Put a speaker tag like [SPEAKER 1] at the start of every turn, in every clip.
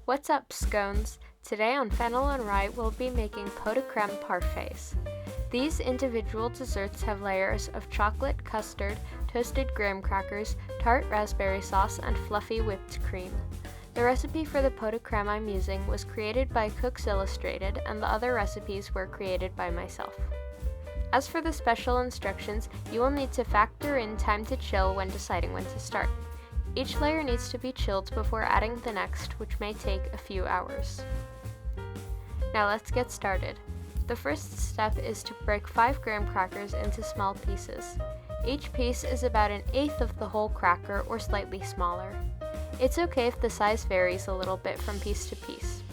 [SPEAKER 1] What's up, scones? Today on Fennel Rye we'll be making pot de creme parfaits. These individual desserts have layers of chocolate, custard, toasted graham crackers, tart raspberry sauce, and fluffy whipped cream. The recipe for the pot de creme I'm using was created by Cooks Illustrated, and the other recipes were created by myself. As for the special instructions, you will need to factor in time to chill when deciding when to start. Each layer needs to be chilled before adding the next, which may take a few hours. Now let's get started. The first step is to break 5 graham crackers into small pieces. Each piece is about 1/8 of the whole cracker or slightly smaller. It's okay if the size varies a little bit from piece to piece.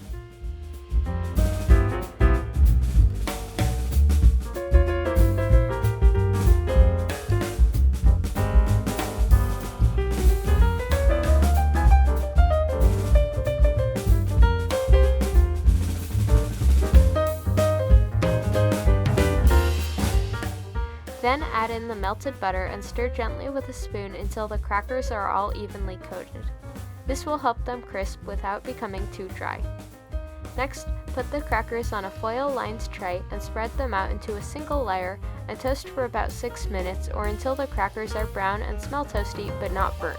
[SPEAKER 1] Then add in the melted butter and stir gently with a spoon until the crackers are all evenly coated. This will help them crisp without becoming too dry. Next, put the crackers on a foil-lined tray and spread them out into a single layer and toast for about 6 minutes or until the crackers are brown and smell toasty but not burnt.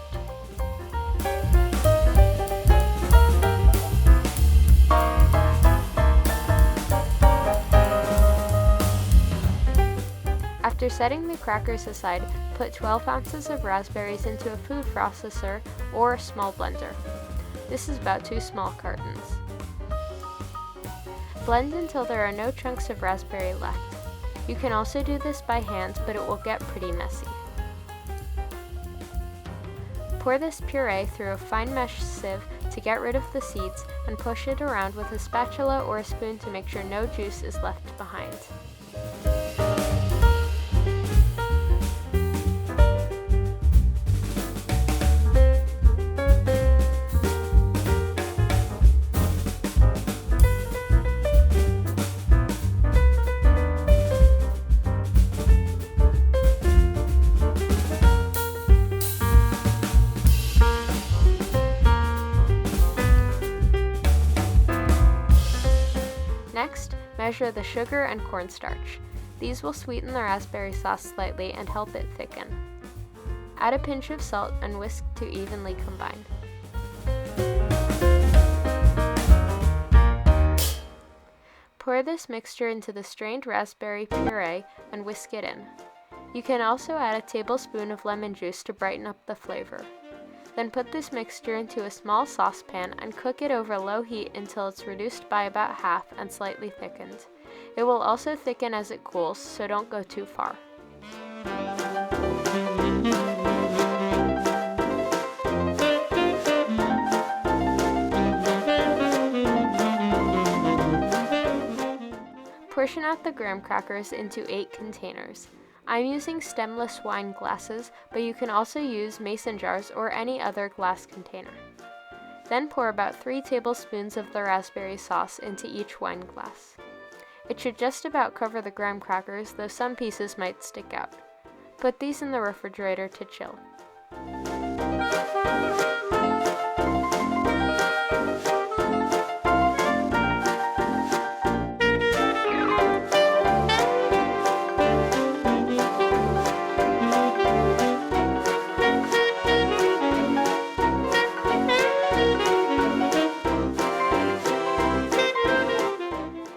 [SPEAKER 1] After setting the crackers aside, put 12 ounces of raspberries into a food processor or small blender. This is about 2 small cartons. Blend until there are no chunks of raspberry left. You can also do this by hand, but it will get pretty messy. Pour this puree through a fine mesh sieve to get rid of the seeds and push it around with a spatula or a spoon to make sure no juice is left behind. Next, measure the sugar and cornstarch. These will sweeten the raspberry sauce slightly and help it thicken. Add a pinch of salt and whisk to evenly combine. Pour this mixture into the strained raspberry puree and whisk it in. You can also add a tablespoon of lemon juice to brighten up the flavor. Then put this mixture into a small saucepan and cook it over low heat until it's reduced by about half and slightly thickened. It will also thicken as it cools, so don't go too far. Portion out the graham crackers into 8 containers. I'm using stemless wine glasses, but you can also use mason jars or any other glass container. Then pour about 3 tablespoons of the raspberry sauce into each wine glass. It should just about cover the graham crackers, though some pieces might stick out. Put these in the refrigerator to chill.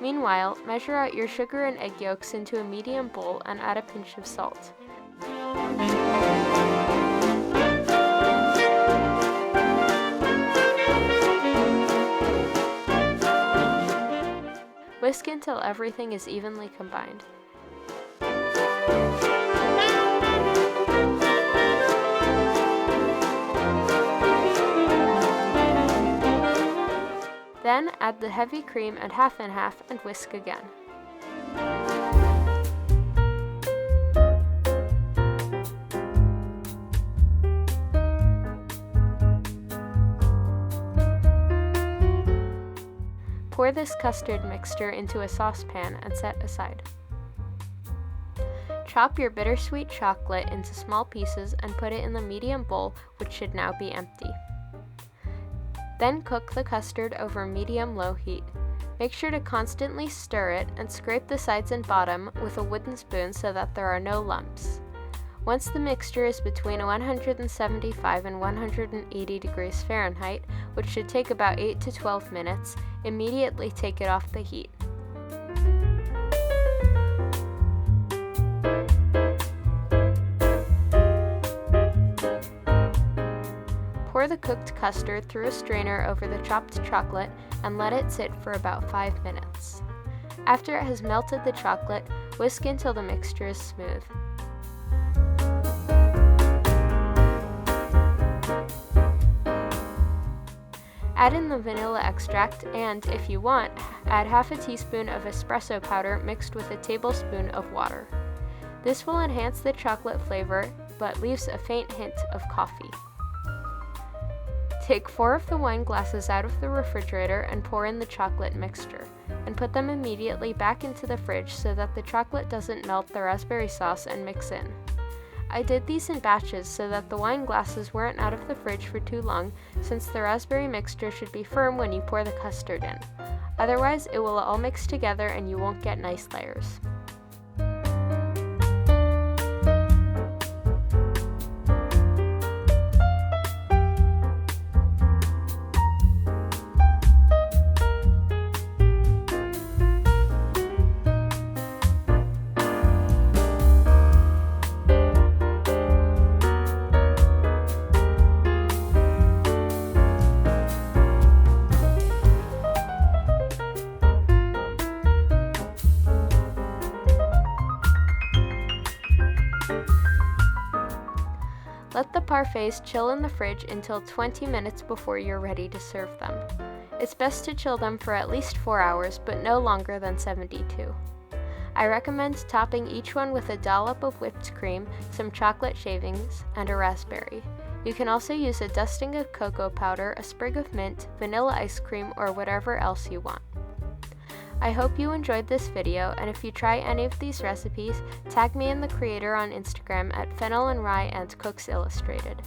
[SPEAKER 1] Meanwhile, measure out your sugar and egg yolks into a medium bowl and add a pinch of salt. Whisk until everything is evenly combined. Then add the heavy cream and half and half and whisk again. Pour this custard mixture into a saucepan and set aside. Chop your bittersweet chocolate into small pieces and put it in the medium bowl, which should now be empty. Then cook the custard over medium-low heat. Make sure to constantly stir it and scrape the sides and bottom with a wooden spoon so that there are no lumps. Once the mixture is between 175 and 180 degrees Fahrenheit, which should take about 8 to 12 minutes, immediately take it off the heat. Pour the cooked custard through a strainer over the chopped chocolate and let it sit for about 5 minutes. After it has melted the chocolate, whisk until the mixture is smooth. Add in the vanilla extract and, if you want, add half a teaspoon of espresso powder mixed with a tablespoon of water. This will enhance the chocolate flavor but leaves a faint hint of coffee. Take 4 of the wine glasses out of the refrigerator and pour in the chocolate mixture, and put them immediately back into the fridge so that the chocolate doesn't melt the raspberry sauce and mix in. I did these in batches so that the wine glasses weren't out of the fridge for too long, since the raspberry mixture should be firm when you pour the custard in. Otherwise, it will all mix together and you won't get nice layers. Let the parfaits chill in the fridge until 20 minutes before you're ready to serve them. It's best to chill them for at least 4 hours, but no longer than 72. I recommend topping each one with a dollop of whipped cream, some chocolate shavings, and a raspberry. You can also use a dusting of cocoa powder, a sprig of mint, vanilla ice cream, or whatever else you want. I hope you enjoyed this video, and if you try any of these recipes, tag me and the creator on Instagram at Fennel Rye and Cooks Illustrated.